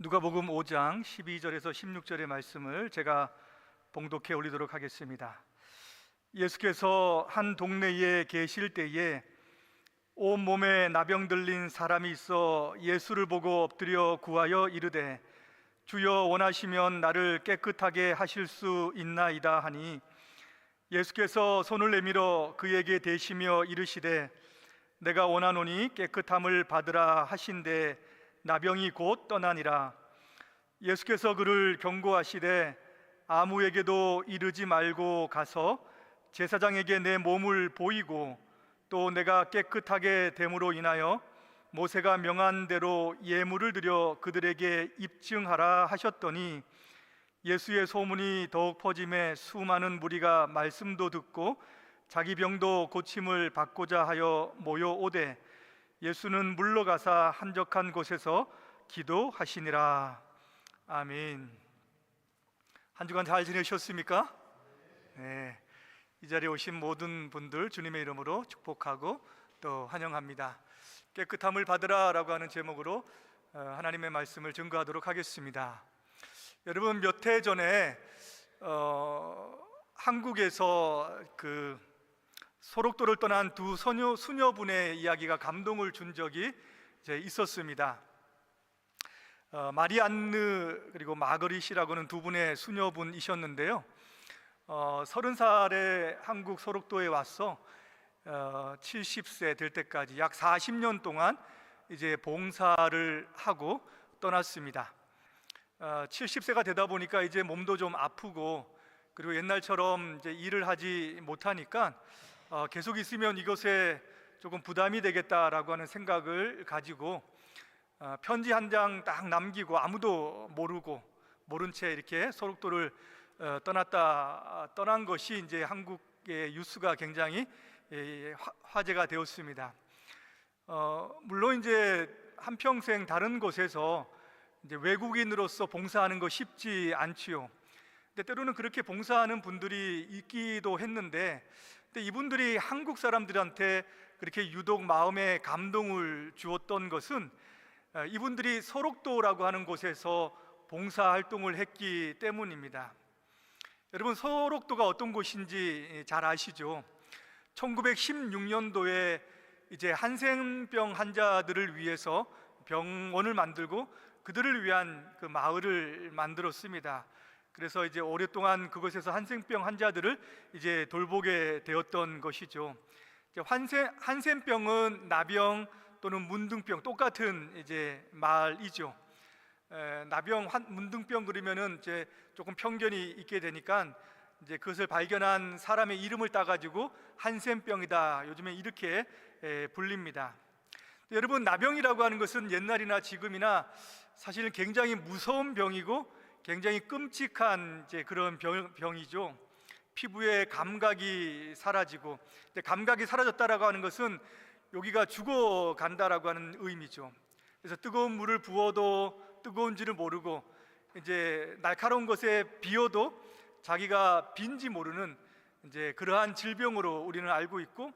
누가복음 5장 12절에서 16절의 말씀을 제가 봉독해 올리도록 하겠습니다. 예수께서 한 동네에 계실 때에 온몸에 나병 들린 사람이 있어 예수를 보고 엎드려 구하여 이르되 주여 원하시면 나를 깨끗하게 하실 수 있나이다 하니 예수께서 손을 내밀어 그에게 대시며 이르시되 내가 원하노니 깨끗함을 받으라 하신대 나병이 곧 떠나니라. 예수께서 그를 경고하시되 아무에게도 이르지 말고 가서 제사장에게 내 몸을 보이고 또 내가 깨끗하게 됨으로 인하여 모세가 명한 대로 예물을 드려 그들에게 입증하라 하셨더니 예수의 소문이 더욱 퍼짐에 수많은 무리가 말씀도 듣고 자기 병도 고침을 받고자 하여 모여오되 예수는 물러가사 한적한 곳에서 기도하시니라. 아멘. 한 주간 잘 지내셨습니까? 네. 이 자리에 오신 모든 분들 주님의 이름으로 축복하고 또 환영합니다. 깨끗함을 받으라 라고 하는 제목으로 하나님의 말씀을 증거하도록 하겠습니다. 여러분, 몇 해 전에 한국에서 소록도를 떠난 두 수녀분의 이야기가 감동을 준 적이 있었습니다. 마리안느 그리고 마그릿이라고는 두 분의 수녀분이셨는데요. 30살에 한국 소록도에 와서 70세 될 때까지 약 40년 동안 이제 봉사를 하고 떠났습니다. 70세가 되다 보니까 이제 몸도 좀 아프고 그리고 옛날처럼 이제 일을 하지 못하니까 계속 있으면 이것에 조금 부담이 되겠다라고 하는 생각을 가지고 편지 한 장 딱 남기고 아무도 모른 채 이렇게 소록도를 떠난 것이 이제 한국의 뉴스가 굉장히 화제가 되었습니다. 물론 이제 한평생 다른 곳에서 이제 외국인으로서 봉사하는 거 쉽지 않지요. 근데 때로는 그렇게 봉사하는 분들이 있기도 했는데, 근데 이분들이 한국 사람들한테 그렇게 유독 마음에 감동을 주었던 것은 이분들이 소록도라고 하는 곳에서 봉사 활동을 했기 때문입니다. 여러분, 소록도가 어떤 곳인지 잘 아시죠? 1916년도에 이제 한센병 환자들을 위해서 병원을 만들고 그들을 위한 그 마을을 만들었습니다. 그래서 이제 오랫동안 그곳에서 한센병 환자들을 이제 돌보게 되었던 것이죠. 한센병은 나병 또는 문둥병 똑같은 이제 말이죠. 나병, 문둥병 그러면은 이제 조금 편견이 있게 되니까 이제 그것을 발견한 사람의 이름을 따가지고 한센병이다, 요즘에 이렇게 불립니다. 여러분, 나병이라고 하는 것은 옛날이나 지금이나 사실 굉장히 무서운 병이고 굉장히 끔찍한 이제 그런 병이죠. 피부에 감각이 사라지고, 감각이 사라졌다라고 하는 것은 여기가 죽어간다라고 하는 의미죠. 그래서 뜨거운 물을 부어도 뜨거운지를 모르고 이제 날카로운 것에 비어도 자기가 빈지 모르는 이제 그러한 질병으로 우리는 알고 있고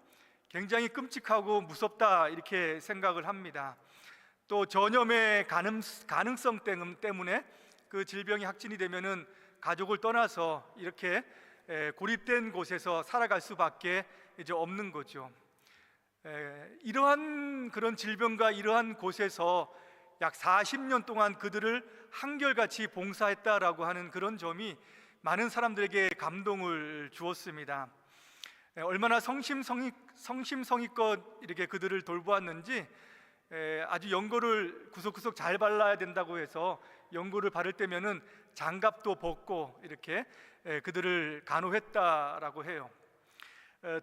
굉장히 끔찍하고 무섭다 이렇게 생각을 합니다. 또 전염의 가능성 때문에 그 질병이 확진이 되면은 가족을 떠나서 이렇게 고립된 곳에서 살아갈 수밖에 이제 없는 거죠. 이러한 그런 질병과 이러한 곳에서 약 40년 동안 그들을 한결같이 봉사했다라고 하는 그런 점이 많은 사람들에게 감동을 주었습니다. 얼마나 성심성의껏 이렇게 그들을 돌보았는지, 아주 연고를 구석구석 잘 발라야 된다고 해서 연고를 바를 때면은 장갑도 벗고 이렇게 그들을 간호했다라고 해요.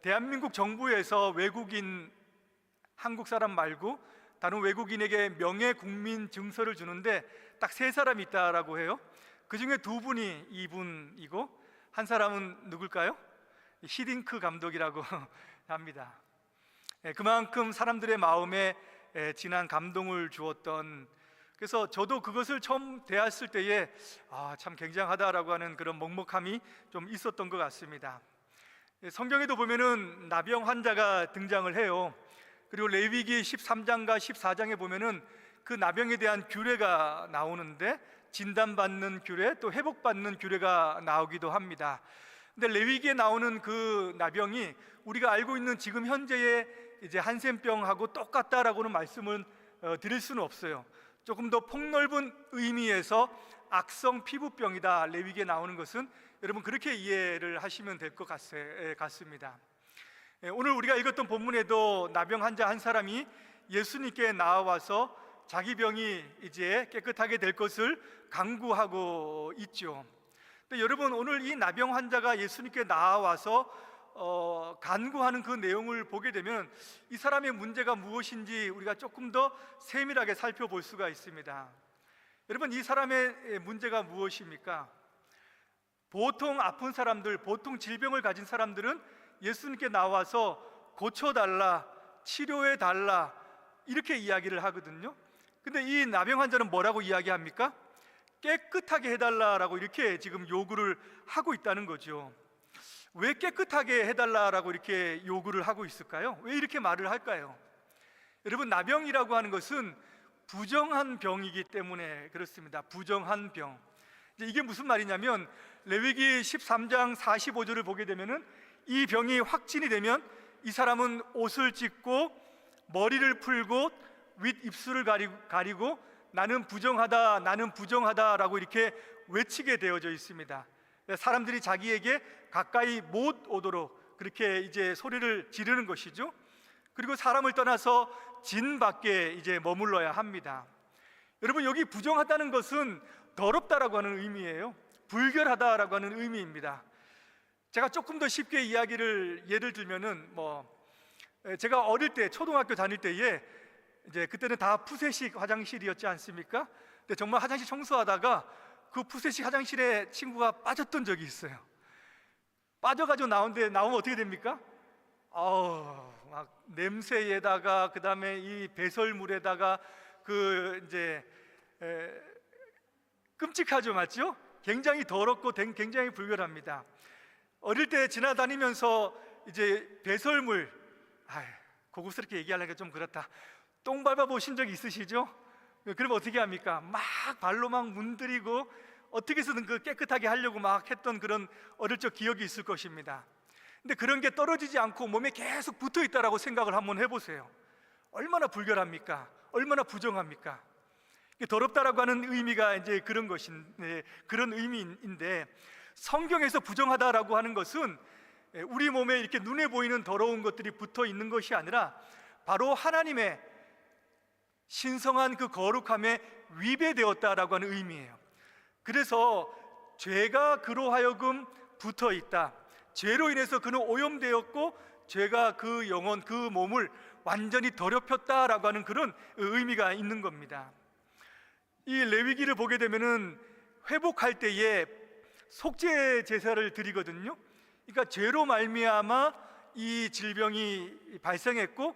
대한민국 정부에서 외국인, 한국 사람 말고 다른 외국인에게 명예국민 증서를 주는데 딱 3사람이 있다라고 해요. 그 중에 2분이 이분이고 한 사람은 누굴까요? 히딩크 감독이라고 합니다. 그만큼 사람들의 마음에 진한 감동을 주었던, 그래서 저도 그것을 처음 대했을 때에 참 굉장하다라고 하는 그런 먹먹함이 좀 있었던 것 같습니다. 성경에도 보면은 나병 환자가 등장을 해요. 그리고 레위기 13장과 14장에 보면은 그 나병에 대한 규례가 나오는데 진단받는 규례 또 회복받는 규례가 나오기도 합니다. 근데 레위기에 나오는 그 나병이 우리가 알고 있는 지금 현재의 이제 한센병하고 똑같다라고는 말씀을 드릴 수는 없어요. 조금 더 폭넓은 의미에서 악성 피부병이다 레위기에 나오는 것은 여러분 그렇게 이해를 하시면 될 것 같습니다. 오늘 우리가 읽었던 본문에도 나병 환자 한 사람이 예수님께 나와서 자기 병이 이제 깨끗하게 될 것을 간구하고 있죠. 근데 여러분 오늘 이 나병 환자가 예수님께 나와서 간구하는 그 내용을 보게 되면 이 사람의 문제가 무엇인지 우리가 조금 더 세밀하게 살펴볼 수가 있습니다. 여러분 이 사람의 문제가 무엇입니까? 보통 아픈 사람들, 보통 질병을 가진 사람들은 예수님께 나와서 고쳐달라, 치료해달라 이렇게 이야기를 하거든요. 근데 이 나병 환자는 뭐라고 이야기합니까? 깨끗하게 해달라라고 이렇게 지금 요구를 하고 있다는 거죠. 왜 깨끗하게 해달라라고 이렇게 요구를 하고 있을까요? 왜 이렇게 말을 할까요? 여러분 나병이라고 하는 것은 부정한 병이기 때문에 그렇습니다. 부정한 병. 이게 무슨 말이냐면 레위기 13장 45절을 보게 되면은 이 병이 확진이 되면 이 사람은 옷을 찢고 머리를 풀고 윗입술을 가리고 나는 부정하다 나는 부정하다라고 이렇게 외치게 되어져 있습니다. 사람들이 자기에게 가까이 못 오도록 그렇게 이제 소리를 지르는 것이죠. 그리고 사람을 떠나서 진 밖에 이제 머물러야 합니다. 여러분 여기 부정하다는 것은 더럽다라고 하는 의미예요. 불결하다라고 하는 의미입니다. 제가 조금 더 쉽게 예를 들면은 제가 어릴 때 초등학교 다닐 때에 이제 그때는 다 푸세식 화장실이었지 않습니까? 근데 정말 화장실 청소하다가 그 푸세식 화장실에 친구가 빠졌던 적이 있어요. 빠져가지고 나오면 어떻게 됩니까? 막 냄새에다가 그 다음에 이 배설물에다가 끔찍하죠, 맞죠? 굉장히 더럽고 굉장히 불결합니다. 어릴 때 지나다니면서 이제 배설물, 고급스럽게 얘기하려니까 좀 그렇다. 똥 밟아 보신 적 있으시죠? 그럼 어떻게 합니까? 막 발로 막 문드리고 어떻게 해서든 그 깨끗하게 하려고 막 했던 그런 어릴 적 기억이 있을 것입니다. 근데 그런 게 떨어지지 않고 몸에 계속 붙어 있다라고 생각을 한번 해보세요. 얼마나 불결합니까? 얼마나 부정합니까? 더럽다라고 하는 의미가 이제 그런 의미인데 성경에서 부정하다라고 하는 것은 우리 몸에 이렇게 눈에 보이는 더러운 것들이 붙어 있는 것이 아니라 바로 하나님의 신성한 그 거룩함에 위배되었다라고 하는 의미예요. 그래서 죄가 그로 하여금 붙어 있다. 죄로 인해서 그는 오염되었고 죄가 그 영혼, 그 몸을 완전히 더럽혔다라고 하는 그런 의미가 있는 겁니다. 이 레위기를 보게 되면은 회복할 때에 속죄 제사를 드리거든요. 그러니까 죄로 말미암아 이 질병이 발생했고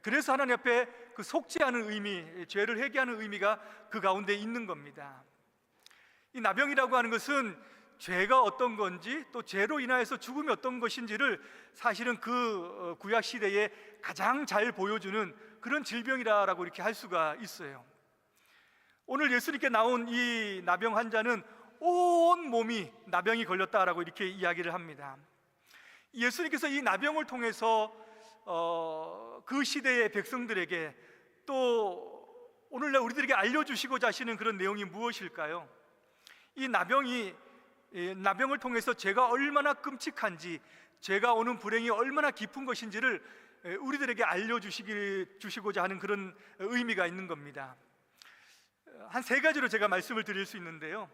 그래서 하나님 앞에 그 속죄하는 의미, 죄를 회개하는 의미가 그 가운데 있는 겁니다. 이 나병이라고 하는 것은 죄가 어떤 건지 또 죄로 인하여서 죽음이 어떤 것인지를 사실은 그 구약 시대에 가장 잘 보여주는 그런 질병이라고 이렇게 할 수가 있어요. 오늘 예수님께 나온 이 나병 환자는 온 몸이 나병이 걸렸다라고 이렇게 이야기를 합니다. 예수님께서 이 나병을 통해서 그 시대의 백성들에게 또 오늘날 우리들에게 알려주시고자 하시는 그런 내용이 무엇일까요? 이 나병을 통해서 죄가 얼마나 끔찍한지, 죄가 오는 불행이 얼마나 깊은 것인지를 우리들에게 알려주시고자 하는 그런 의미가 있는 겁니다. 한 세 가지로 제가 말씀을 드릴 수 있는데요.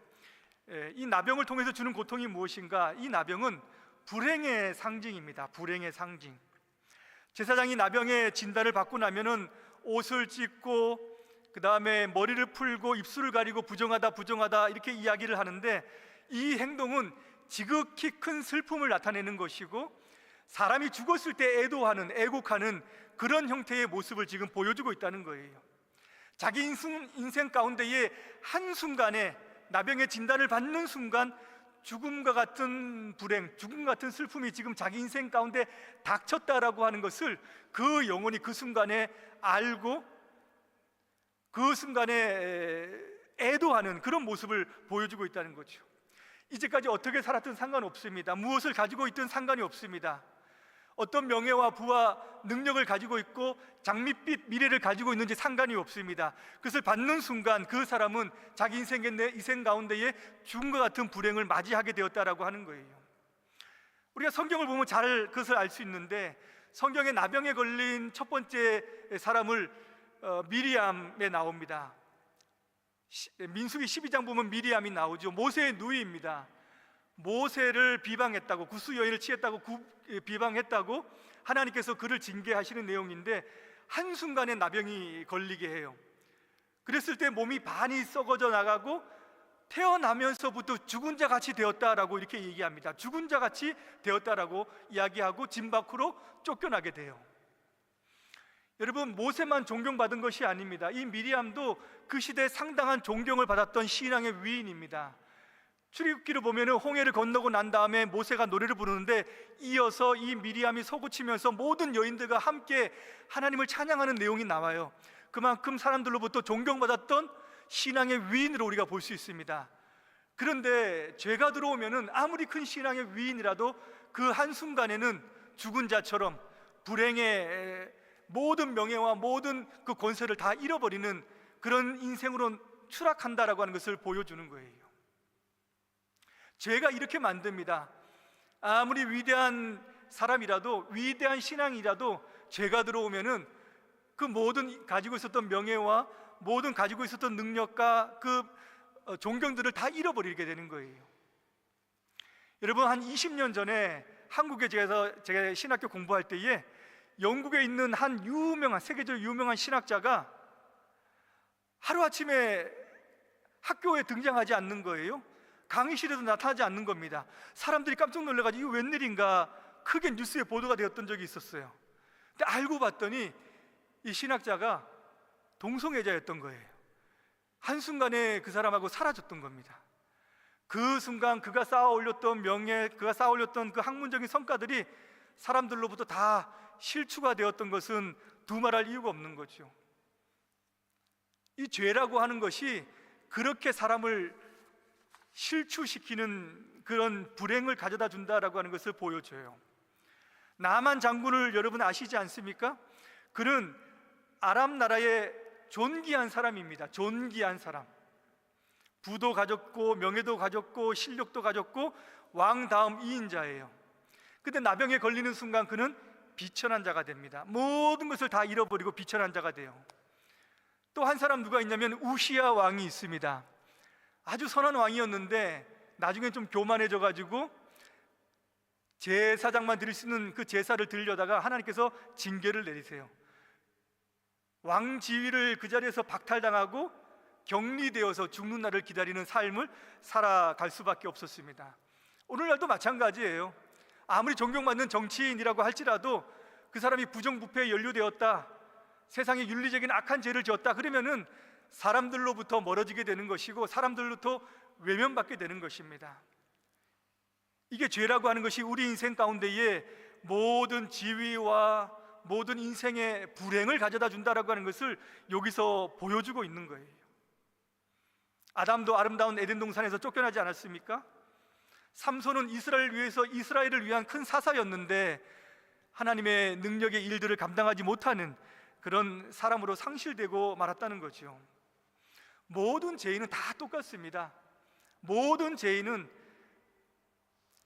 이 나병을 통해서 주는 고통이 무엇인가? 이 나병은 불행의 상징입니다. 불행의 상징. 제사장이 나병의 진단을 받고 나면은 옷을 찢고 그 다음에 머리를 풀고 입술을 가리고 부정하다 이렇게 이야기를 하는데 이 행동은 지극히 큰 슬픔을 나타내는 것이고 사람이 죽었을 때 애곡하는 그런 형태의 모습을 지금 보여주고 있다는 거예요. 자기 인생 가운데의 한순간에 나병의 진단을 받는 순간 죽음과 같은 불행, 죽음 같은 슬픔이 지금 자기 인생 가운데 닥쳤다라고 하는 것을 그 영혼이 그 순간에 알고 그 순간에 애도하는 그런 모습을 보여주고 있다는 거죠. 이제까지 어떻게 살았든 상관없습니다. 무엇을 가지고 있든 상관이 없습니다. 어떤 명예와 부와 능력을 가지고 있고 장밋빛 미래를 가지고 있는지 상관이 없습니다. 그것을 받는 순간 그 사람은 자기 인생 가운데에 죽음과 같은 불행을 맞이하게 되었다라고 하는 거예요. 우리가 성경을 보면 잘 그것을 알 수 있는데, 성경에 나병에 걸린 첫 번째 사람을 미리암에 나옵니다. 민수기 12장 보면 미리암이 나오죠. 모세의 누이입니다. 모세를 비방했다고, 구스 여인을 취했다고 비방했다고 하나님께서 그를 징계하시는 내용인데, 한순간에 나병이 걸리게 해요. 그랬을 때 몸이 반이 썩어져 나가고 태어나면서부터 죽은 자 같이 되었다라고 이렇게 얘기합니다. 죽은 자 같이 되었다라고 이야기하고 진 밖으로 쫓겨나게 돼요. 여러분, 모세만 존경받은 것이 아닙니다. 이 미리암도 그 시대에 상당한 존경을 받았던 신앙의 위인입니다. 출애굽기를 보면은 홍해를 건너고 난 다음에 모세가 노래를 부르는데, 이어서 이 미리암이 서구치면서 모든 여인들과 함께 하나님을 찬양하는 내용이 나와요. 그만큼 사람들로부터 존경받았던 신앙의 위인으로 우리가 볼 수 있습니다. 그런데 죄가 들어오면은 아무리 큰 신앙의 위인이라도 그 한순간에는 죽은 자처럼 불행의 모든 명예와 모든 그 권세를 다 잃어버리는 그런 인생으로 추락한다라고 하는 것을 보여주는 거예요. 죄가 이렇게 만듭니다. 아무리 위대한 사람이라도, 위대한 신앙이라도 죄가 들어오면은 그 모든 가지고 있었던 명예와 모든 가지고 있었던 능력과 그 존경들을 다 잃어버리게 되는 거예요. 여러분, 한 20년 전에 한국에 제가 신학교 공부할 때에 영국에 있는 한 세계적으로 유명한 신학자가 하루아침에 학교에 등장하지 않는 거예요. 강의실에도 나타나지 않는 겁니다. 사람들이 깜짝 놀라가지고 이거 웬일인가 크게 뉴스에 보도가 되었던 적이 있었어요. 근데 알고 봤더니 이 신학자가 동성애자였던 거예요. 한순간에 그 사람하고 사라졌던 겁니다. 그 순간 그가 쌓아 올렸던 명예, 그가 쌓아 올렸던 그 학문적인 성과들이 사람들로부터 다 실추가 되었던 것은 두말할 이유가 없는 거죠. 이 죄라고 하는 것이 그렇게 사람을 실추시키는 그런 불행을 가져다 준다라고 하는 것을 보여줘요. 나만 장군을 여러분 아시지 않습니까? 그는 아람 나라의 존귀한 사람입니다. 존귀한 사람. 부도 가졌고 명예도 가졌고 실력도 가졌고 왕 다음 2인자예요. 근데 나병에 걸리는 순간 그는 비천한 자가 됩니다. 모든 것을 다 잃어버리고 비천한 자가 돼요. 또 한 사람 누가 있냐면 우시야 왕이 있습니다. 아주 선한 왕이었는데 나중에 좀 교만해져 가지고 제사장만 드릴 수 있는 그 제사를 드리려다가 하나님께서 징계를 내리세요. 왕 지위를 그 자리에서 박탈당하고 격리되어서 죽는 날을 기다리는 삶을 살아갈 수밖에 없었습니다. 오늘날도 마찬가지예요. 아무리 존경받는 정치인이라고 할지라도 그 사람이 부정부패에 연루되었다, 세상에 윤리적인 악한 죄를 지었다 그러면은 사람들로부터 멀어지게 되는 것이고 사람들로부터 외면받게 되는 것입니다. 이게 죄라고 하는 것이 우리 인생 가운데에 모든 지위와 모든 인생의 불행을 가져다 준다라고 하는 것을 여기서 보여주고 있는 거예요. 아담도 아름다운 에덴 동산에서 쫓겨나지 않았습니까? 삼손은 이스라엘을 위한 큰 사사였는데 하나님의 능력의 일들을 감당하지 못하는 그런 사람으로 상실되고 말았다는 거죠. 모든 죄인은 다 똑같습니다. 모든 죄인은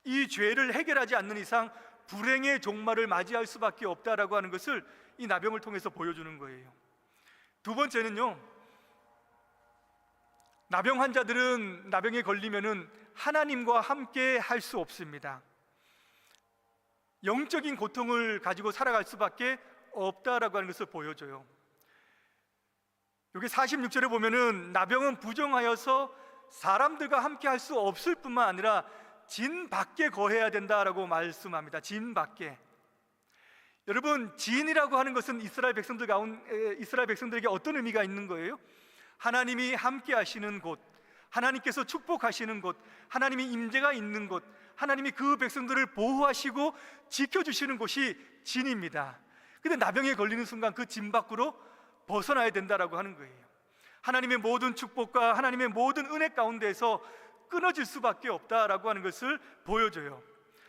이 죄를 해결하지 않는 이상 불행의 종말을 맞이할 수밖에 없다라고 하는 것을 이 나병을 통해서 보여주는 거예요. 두 번째는요, 나병 환자들은 나병에 걸리면은 하나님과 함께 할 수 없습니다. 영적인 고통을 가지고 살아갈 수밖에 없다라고 하는 것을 보여줘요. 여기 46절에 보면은 나병은 부정하여서 사람들과 함께 할 수 없을 뿐만 아니라 진 밖에 거해야 된다라고 말씀합니다. 진 밖에. 여러분, 진이라고 하는 것은 이스라엘 백성들에게 어떤 의미가 있는 거예요? 하나님이 함께 하시는 곳, 하나님께서 축복하시는 곳, 하나님이 임재가 있는 곳, 하나님이 그 백성들을 보호하시고 지켜주시는 곳이 진입니다. 근데 나병에 걸리는 순간 그 진 밖으로 벗어나야 된다라고 하는 거예요. 하나님의 모든 축복과 하나님의 모든 은혜 가운데에서 끊어질 수밖에 없다라고 하는 것을 보여줘요.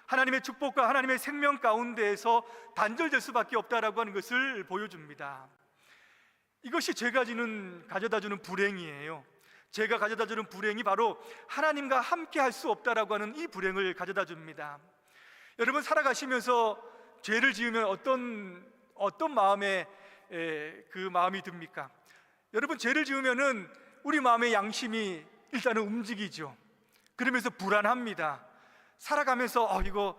하나님의 축복과 하나님의 생명 가운데에서 단절될 수밖에 없다라고 하는 것을 보여줍니다. 이것이 죄가 가져다주는 불행이에요. 죄가 가져다주는 불행이 바로 하나님과 함께 할 수 없다라고 하는 이 불행을 가져다 줍니다. 여러분, 살아가시면서 죄를 지으면 어떤 마음에 그 마음이 듭니까? 여러분, 죄를 지으면은 우리 마음의 양심이 일단은 움직이죠. 그러면서 불안합니다. 살아가면서 이거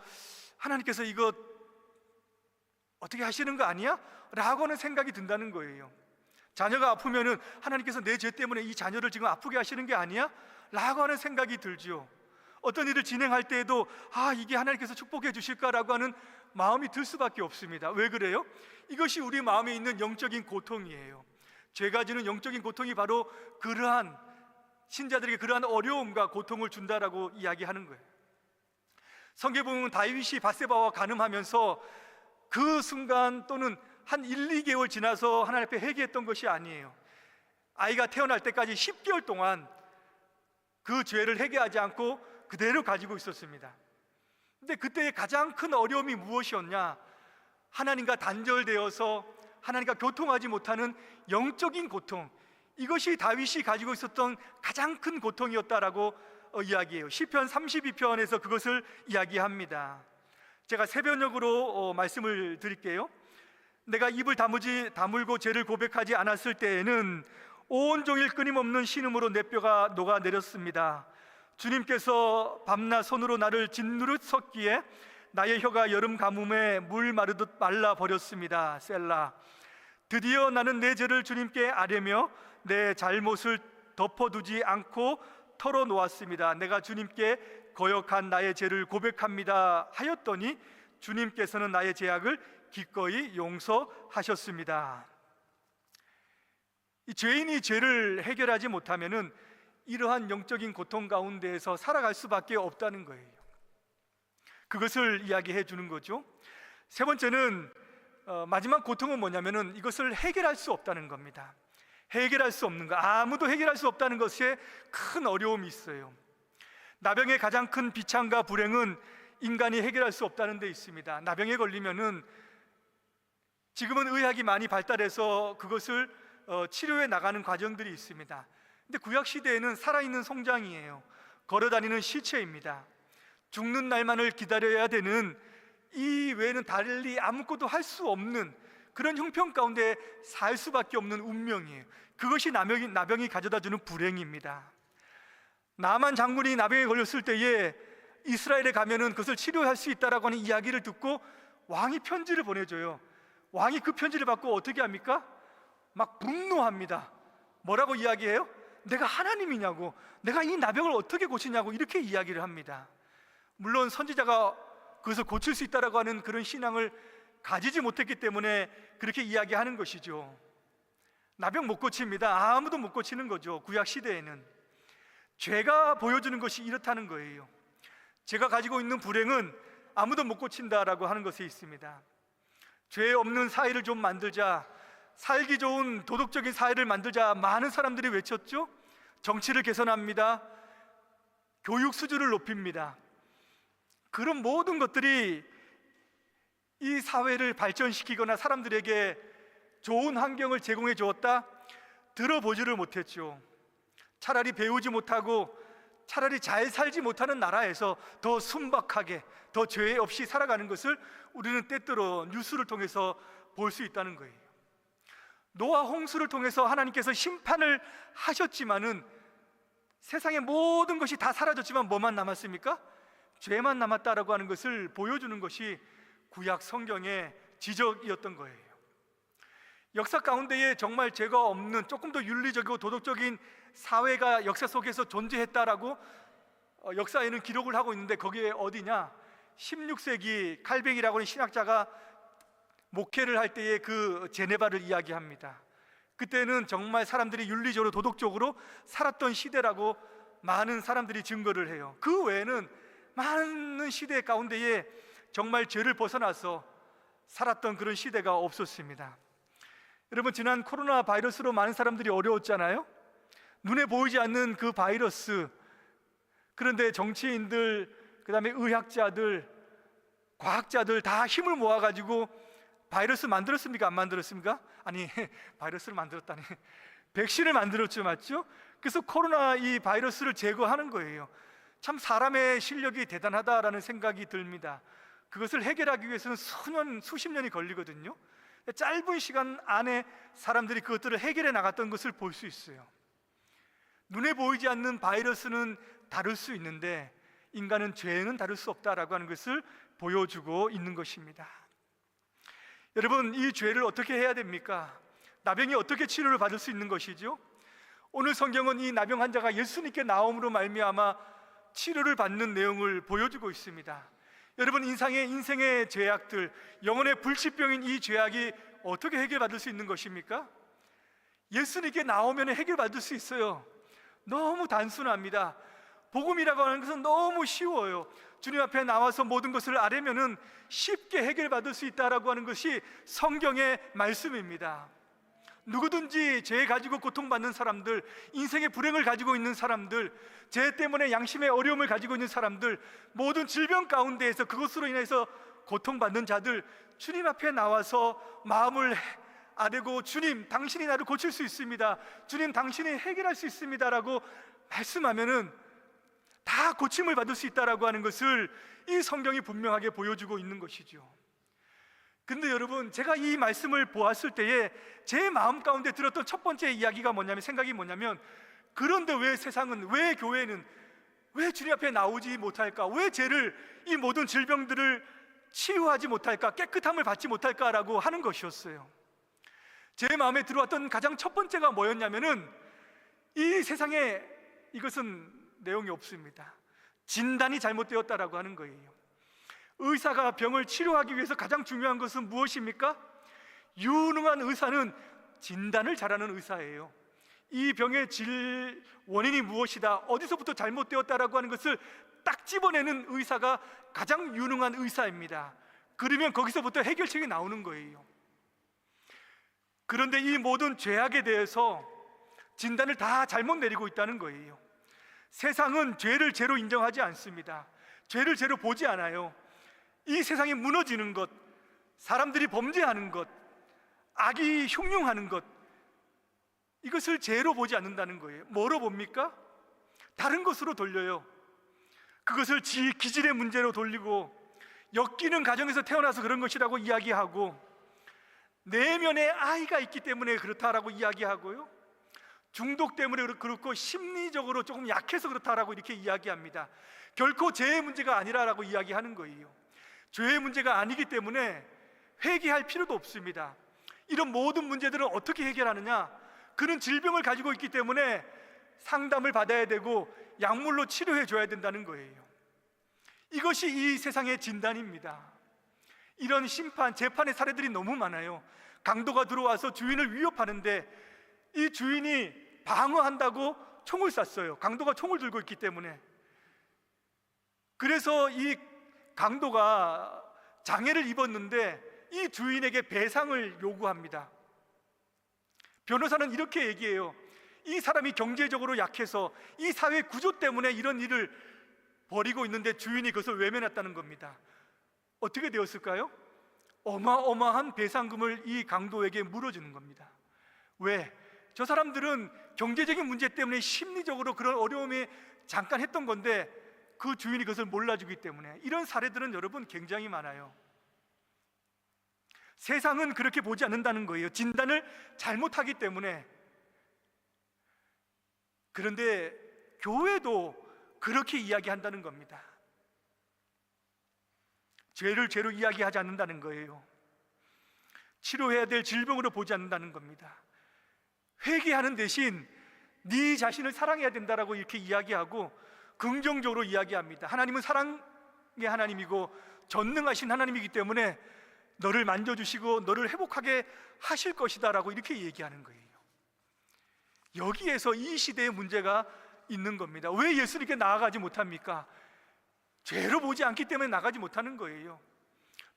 하나님께서 이거 어떻게 하시는 거 아니야? 라고 하는 생각이 든다는 거예요. 자녀가 아프면은 하나님께서 내 죄 때문에 이 자녀를 지금 아프게 하시는 게 아니야? 라고 하는 생각이 들죠. 어떤 일을 진행할 때에도 이게 하나님께서 축복해 주실까라고 하는 마음이 들 수밖에 없습니다. 왜 그래요? 이것이 우리 마음에 있는 영적인 고통이에요. 죄가 주는 영적인 고통이 바로 그러한 신자들에게 그러한 어려움과 고통을 준다라고 이야기하는 거예요. 성경에 보면 다윗이 밧세바와 간음하면서 그 순간 또는 한 1, 2개월 지나서 하나님 앞에 회개했던 것이 아니에요. 아이가 태어날 때까지 10개월 동안 그 죄를 회개하지 않고 그대로 가지고 있었습니다. 근데 그때의 가장 큰 어려움이 무엇이었냐? 하나님과 단절되어서 하나님과 교통하지 못하는 영적인 고통, 이것이 다윗이 가지고 있었던 가장 큰 고통이었다라고 이야기해요. 시편 32편에서 그것을 이야기합니다. 제가 세변역으로 말씀을 드릴게요. 내가 입을 다물고 죄를 고백하지 않았을 때에는 온종일 끊임없는 신음으로 내 뼈가 녹아내렸습니다. 주님께서 밤낮 손으로 나를 짓누르 섰기에 나의 혀가 여름 가뭄에 물 마르듯 말라버렸습니다. 셀라. 드디어 나는 내 죄를 주님께 아뢰며 내 잘못을 덮어두지 않고 털어놓았습니다. 내가 주님께 거역한 나의 죄를 고백합니다 하였더니 주님께서는 나의 죄악을 기꺼이 용서하셨습니다. 이 죄인이 죄를 해결하지 못하면은 이러한 영적인 고통 가운데에서 살아갈 수밖에 없다는 거예요. 그것을 이야기해 주는 거죠. 세 번째는 마지막 고통은 뭐냐면은 이것을 해결할 수 없다는 겁니다. 해결할 수 없는 것, 아무도 해결할 수 없다는 것에 큰 어려움이 있어요. 나병의 가장 큰 비참과 불행은 인간이 해결할 수 없다는 데 있습니다. 나병에 걸리면은 지금은 의학이 많이 발달해서 그것을 치료해 나가는 과정들이 있습니다. 근데 구약 시대에는 살아있는 송장이에요. 걸어다니는 시체입니다. 죽는 날만을 기다려야 되는, 이 외에는 달리 아무것도 할 수 없는 그런 형편 가운데 살 수밖에 없는 운명이에요. 그것이 나병이 가져다주는 불행입니다. 나만 장군이 나병에 걸렸을 때에 이스라엘에 가면은 그것을 치료할 수 있다라고 하는 이야기를 듣고 왕이 편지를 보내줘요. 왕이 그 편지를 받고 어떻게 합니까? 막 분노합니다. 뭐라고 이야기해요? 내가 하나님이냐고, 내가 이 나병을 어떻게 고치냐고 이렇게 이야기를 합니다. 물론 선지자가 그것을 고칠 수 있다라고 하는 그런 신앙을 가지지 못했기 때문에 그렇게 이야기하는 것이죠. 나병 못 고칩니다. 아무도 못 고치는 거죠. 구약 시대에는 죄가 보여주는 것이 이렇다는 거예요. 제가 가지고 있는 불행은 아무도 못 고친다라고 하는 것이 있습니다. 죄 없는 사회를 좀 만들자, 살기 좋은 도덕적인 사회를 만들자 많은 사람들이 외쳤죠. 정치를 개선합니다. 교육 수준을 높입니다. 그런 모든 것들이 이 사회를 발전시키거나 사람들에게 좋은 환경을 제공해 주었다? 들어보지를 못했죠. 차라리 배우지 못하고 차라리 잘 살지 못하는 나라에서 더 순박하게, 더 죄 없이 살아가는 것을 우리는 때때로 뉴스를 통해서 볼 수 있다는 거예요. 노아 홍수를 통해서 하나님께서 심판을 하셨지만은 세상의 모든 것이 다 사라졌지만 뭐만 남았습니까? 죄만 남았다라고 하는 것을 보여주는 것이 구약 성경의 지적이었던 거예요. 역사 가운데에 정말 죄가 없는 조금 더 윤리적이고 도덕적인 사회가 역사 속에서 존재했다라고 역사에는 기록을 하고 있는데, 거기에 어디냐? 16세기 칼뱅이라고 하는 신학자가 목회를 할 때의 그 제네바를 이야기합니다. 그때는 정말 사람들이 윤리적으로 도덕적으로 살았던 시대라고 많은 사람들이 증거를 해요. 그 외에는 많은 시대 가운데에 정말 죄를 벗어나서 살았던 그런 시대가 없었습니다. 여러분, 지난 코로나 바이러스로 많은 사람들이 어려웠잖아요. 눈에 보이지 않는 그 바이러스, 그런데 정치인들, 그 다음에 의학자들, 과학자들 다 힘을 모아가지고 바이러스 만들었습니까? 안 만들었습니까? 아니, 바이러스를 만들었다니, 백신을 만들었죠, 맞죠? 그래서 코로나 이 바이러스를 제거하는 거예요. 참 사람의 실력이 대단하다라는 생각이 듭니다. 그것을 해결하기 위해서는 수십 년이 걸리거든요. 짧은 시간 안에 사람들이 그것들을 해결해 나갔던 것을 볼 수 있어요. 눈에 보이지 않는 바이러스는 다룰 수 있는데 인간은 죄는 다룰 수 없다라고 하는 것을 보여주고 있는 것입니다. 여러분, 이 죄를 어떻게 해야 됩니까? 나병이 어떻게 치료를 받을 수 있는 것이죠? 오늘 성경은 이 나병 환자가 예수님께 나옴으로 말미암아 치료를 받는 내용을 보여주고 있습니다. 여러분, 인생의 죄악들, 영혼의 불치병인 이 죄악이 어떻게 해결받을 수 있는 것입니까? 예수님께 나오면 해결받을 수 있어요. 너무 단순합니다. 복음이라고 하는 것은 너무 쉬워요. 주님 앞에 나와서 모든 것을 아뢰면은 쉽게 해결받을 수 있다라고 하는 것이 성경의 말씀입니다. 누구든지 죄 가지고 고통받는 사람들, 인생의 불행을 가지고 있는 사람들, 죄 때문에 양심의 어려움을 가지고 있는 사람들, 모든 질병 가운데에서 그것으로 인해서 고통받는 자들, 주님 앞에 나와서 마음을 아뢰고, 주님, 당신이 나를 고칠 수 있습니다, 주님, 당신이 해결할 수 있습니다라고 말씀하면은 다 고침을 받을 수 있다라고 하는 것을 이 성경이 분명하게 보여주고 있는 것이죠. 근데 여러분, 제가 이 말씀을 보았을 때에 제 마음 가운데 들었던 첫 번째 이야기가 뭐냐면, 생각이 뭐냐면, 그런데 왜 세상은, 왜 교회는, 왜 주님 앞에 나오지 못할까? 왜 죄를, 이 모든 질병들을 치유하지 못할까? 깨끗함을 받지 못할까라고 하는 것이었어요. 제 마음에 들어왔던 가장 첫 번째가 뭐였냐면은, 이 세상에 이것은 내용이 없습니다. 진단이 잘못되었다라고 하는 거예요. 의사가 병을 치료하기 위해서 가장 중요한 것은 무엇입니까? 유능한 의사는 진단을 잘하는 의사예요. 이 병의 원인이 무엇이다, 어디서부터 잘못되었다라고 하는 것을 딱 집어내는 의사가 가장 유능한 의사입니다. 그러면 거기서부터 해결책이 나오는 거예요. 그런데 이 모든 죄악에 대해서 진단을 다 잘못 내리고 있다는 거예요. 세상은 죄를 죄로 인정하지 않습니다. 죄를 죄로 보지 않아요. 이 세상이 무너지는 것, 사람들이 범죄하는 것, 악이 흉흉하는 것, 이것을 죄로 보지 않는다는 거예요. 뭐로 봅니까? 다른 것으로 돌려요. 그것을 기질의 문제로 돌리고, 엮이는 가정에서 태어나서 그런 것이라고 이야기하고, 내면에 아이가 있기 때문에 그렇다라고 이야기하고요, 중독 때문에 그렇고, 심리적으로 조금 약해서 그렇다라고 이렇게 이야기합니다. 결코 죄의 문제가 아니라라고 이야기하는 거예요. 죄의 문제가 아니기 때문에 회개할 필요도 없습니다. 이런 모든 문제들을 어떻게 해결하느냐? 그는 질병을 가지고 있기 때문에 상담을 받아야 되고 약물로 치료해 줘야 된다는 거예요. 이것이 이 세상의 진단입니다. 이런 재판의 사례들이 너무 많아요. 강도가 들어와서 주인을 위협하는데 이 주인이 방어한다고 총을 쐈어요. 강도가 총을 들고 있기 때문에. 그래서 이 강도가 장애를 입었는데 이 주인에게 배상을 요구합니다. 변호사는 이렇게 얘기해요. 이 사람이 경제적으로 약해서 이 사회 구조 때문에 이런 일을 벌이고 있는데 주인이 그것을 외면했다는 겁니다. 어떻게 되었을까요? 어마어마한 배상금을 이 강도에게 물어주는 겁니다. 왜? 저 사람들은 경제적인 문제 때문에 심리적으로 그런 어려움이 잠깐 했던 건데 그 주인이 그것을 몰라주기 때문에. 이런 사례들은 여러분 굉장히 많아요. 세상은 그렇게 보지 않는다는 거예요. 진단을 잘못하기 때문에. 그런데 교회도 그렇게 이야기한다는 겁니다. 죄를 죄로 이야기하지 않는다는 거예요. 치료해야 될 질병으로 보지 않는다는 겁니다. 회개하는 대신 네 자신을 사랑해야 된다라고 이렇게 이야기하고 긍정적으로 이야기합니다. 하나님은 사랑의 하나님이고 전능하신 하나님이기 때문에 너를 만져주시고 너를 회복하게 하실 것이다 라고 이렇게 얘기하는 거예요. 여기에서 이 시대의 문제가 있는 겁니다. 왜 예수님께 나아가지 못합니까? 죄로 보지 않기 때문에 나가지 못하는 거예요.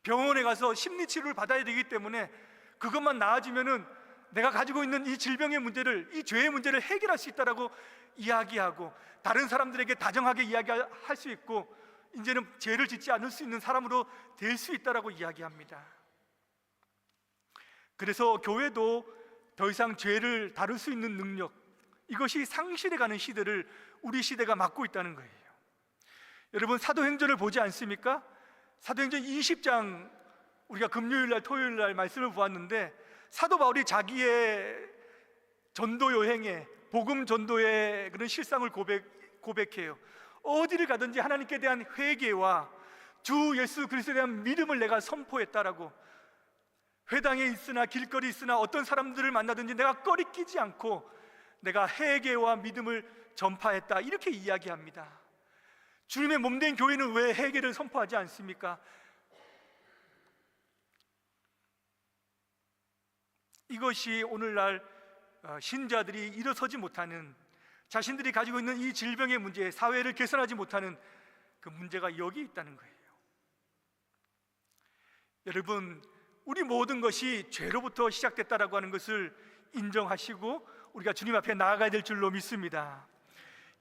병원에 가서 심리치료를 받아야 되기 때문에 그것만 나아지면은 내가 가지고 있는 이 질병의 문제를, 이 죄의 문제를 해결할 수 있다라고 이야기하고 다른 사람들에게 다정하게 이야기할 수 있고 이제는 죄를 짓지 않을 수 있는 사람으로 될 수 있다라고 이야기합니다. 그래서 교회도 더 이상 죄를 다룰 수 있는 능력, 이것이 상실해가는 시대를 우리 시대가 맞고 있다는 거예요. 여러분, 사도행전을 보지 않습니까? 사도행전 20장 우리가 금요일날 토요일날 말씀을 보았는데 사도 바울이 자기의 전도 여행에, 복음 전도의 그런 실상을 고백해요. 어디를 가든지 하나님께 대한 회개와 주 예수 그리스도에 대한 믿음을 내가 선포했다라고, 회당에 있으나 길거리 있으나 어떤 사람들을 만나든지 내가 꺼리끼지 않고 내가 회개와 믿음을 전파했다, 이렇게 이야기합니다. 주님의 몸된 교회는 왜 회개를 선포하지 않습니까? 이것이 오늘날 신자들이 일어서지 못하는, 자신들이 가지고 있는 이 질병의 문제, 사회를 개선하지 못하는 그 문제가 여기 있다는 거예요. 여러분, 우리 모든 것이 죄로부터 시작됐다라고 하는 것을 인정하시고 우리가 주님 앞에 나아가야 될 줄로 믿습니다.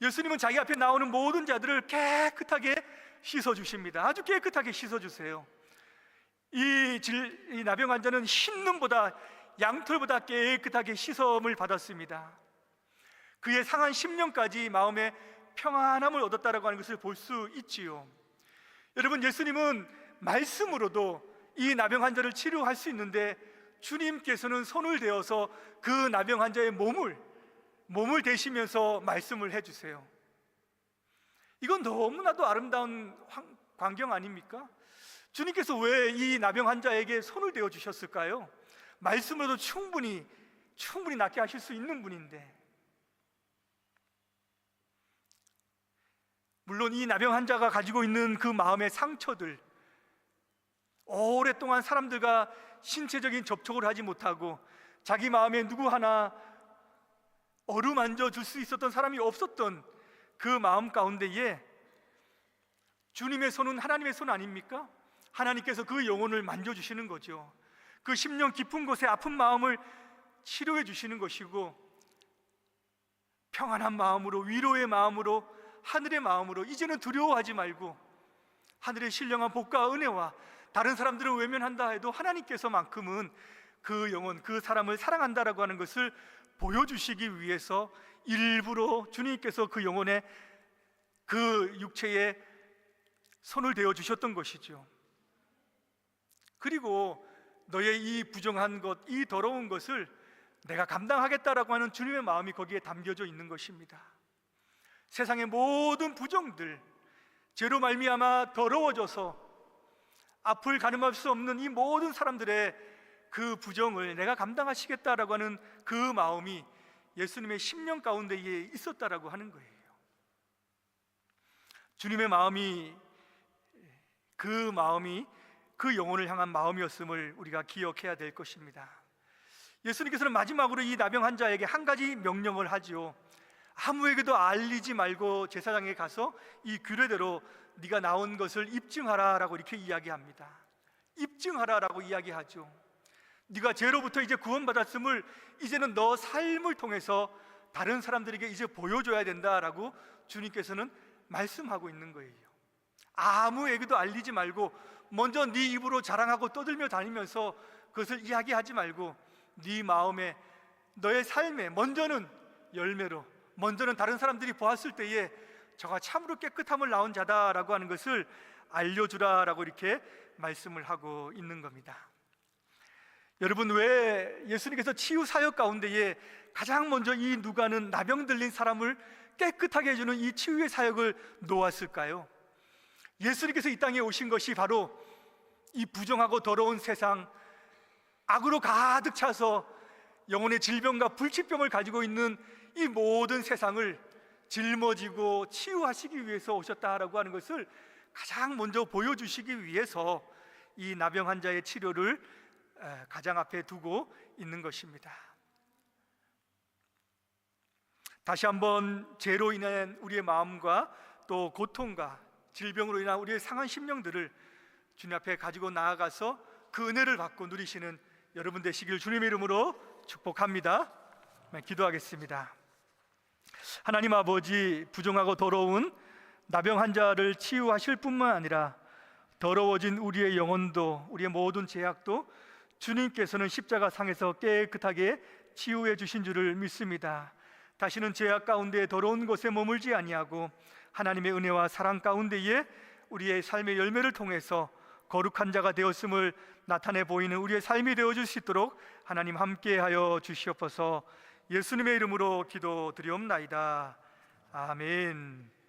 예수님은 자기 앞에 나오는 모든 자들을 깨끗하게 씻어주십니다. 아주 깨끗하게 씻어주세요. 이 나병 환자는 흰눈보다, 양털보다 깨끗하게 씻음을 받았습니다. 그의 상한 10년까지 마음에 평안함을 얻었다라고 하는 것을 볼 수 있지요. 여러분, 예수님은 말씀으로도 이 나병 환자를 치료할 수 있는데 주님께서는 손을 대어서 그 나병 환자의 몸을 대시면서 말씀을 해주세요. 이건 너무나도 아름다운 광경 아닙니까? 주님께서 왜 이 나병 환자에게 손을 대어 주셨을까요? 말씀으로도 충분히 낫게 하실 수 있는 분인데. 물론 이 나병 환자가 가지고 있는 그 마음의 상처들, 오랫동안 사람들과 신체적인 접촉을 하지 못하고 자기 마음에 누구 하나 어루만져 줄 수 있었던 사람이 없었던 그 마음 가운데에 주님의 손은 하나님의 손 아닙니까? 하나님께서 그 영혼을 만져주시는 거죠. 그 10년 깊은 곳에 아픈 마음을 치료해 주시는 것이고, 평안한 마음으로, 위로의 마음으로, 하늘의 마음으로 이제는 두려워하지 말고 하늘의 신령한 복과 은혜와, 다른 사람들은 외면한다 해도 하나님께서만큼은 그 영혼, 그 사람을 사랑한다라고 하는 것을 보여주시기 위해서 일부러 주님께서 그 영혼의, 그 육체에 손을 대어 주셨던 것이죠. 그리고 너의 이 부정한 것, 이 더러운 것을 내가 감당하겠다라고 하는 주님의 마음이 거기에 담겨져 있는 것입니다. 세상의 모든 부정들, 죄로 말미암아 더러워져서 앞을 가늠할 수 없는 이 모든 사람들의 그 부정을 내가 감당하시겠다라고 하는 그 마음이 예수님의 10년 가운데에 있었다라고 하는 거예요. 주님의 마음이 그 영혼을 향한 마음이었음을 우리가 기억해야 될 것입니다. 예수님께서는 마지막으로 이 나병 환자에게 한 가지 명령을 하지요. 아무에게도 알리지 말고 제사장에 가서 이 규례대로 네가 나온 것을 입증하라라고 이렇게 이야기합니다. 입증하라라고 이야기하죠. 네가 죄로부터 이제 구원받았음을 이제는 너 삶을 통해서 다른 사람들에게 이제 보여줘야 된다라고 주님께서는 말씀하고 있는 거예요. 아무에게도 알리지 말고 먼저 네 입으로 자랑하고 떠들며 다니면서 그것을 이야기하지 말고 네 마음에, 너의 삶에 먼저는 열매로, 먼저는 다른 사람들이 보았을 때에 저가 참으로 깨끗함을 낳은 자다라고 하는 것을 알려주라라고 이렇게 말씀을 하고 있는 겁니다. 여러분, 왜 예수님께서 치유 사역 가운데에 가장 먼저 이 누가는 나병 들린 사람을 깨끗하게 해주는 이 치유의 사역을 놓았을까요? 예수님께서 이 땅에 오신 것이 바로 이 부정하고 더러운 세상, 악으로 가득 차서 영혼의 질병과 불치병을 가지고 있는 이 모든 세상을 짊어지고 치유하시기 위해서 오셨다라고 하는 것을 가장 먼저 보여주시기 위해서 이 나병 환자의 치료를 가장 앞에 두고 있는 것입니다. 다시 한번 죄로 인한 우리의 마음과 또 고통과 질병으로 인한 우리의 상한 심령들을 주님 앞에 가지고 나아가서 그 은혜를 받고 누리시는 여러분 되시길 주님의 이름으로 축복합니다. 기도하겠습니다. 하나님 아버지, 부정하고 더러운 나병 환자를 치유하실 뿐만 아니라 더러워진 우리의 영혼도, 우리의 모든 죄악도 주님께서는 십자가상에서 깨끗하게 치유해 주신 줄을 믿습니다. 다시는 죄악 가운데 더러운 곳에 머물지 아니하고 하나님의 은혜와 사랑 가운데에 우리의 삶의 열매를 통해서 거룩한 자가 되었음을 나타내 보이는 우리의 삶이 되어줄 수 있도록 하나님 함께하여 주시옵소서. 예수님의 이름으로 기도드리옵나이다. 아멘.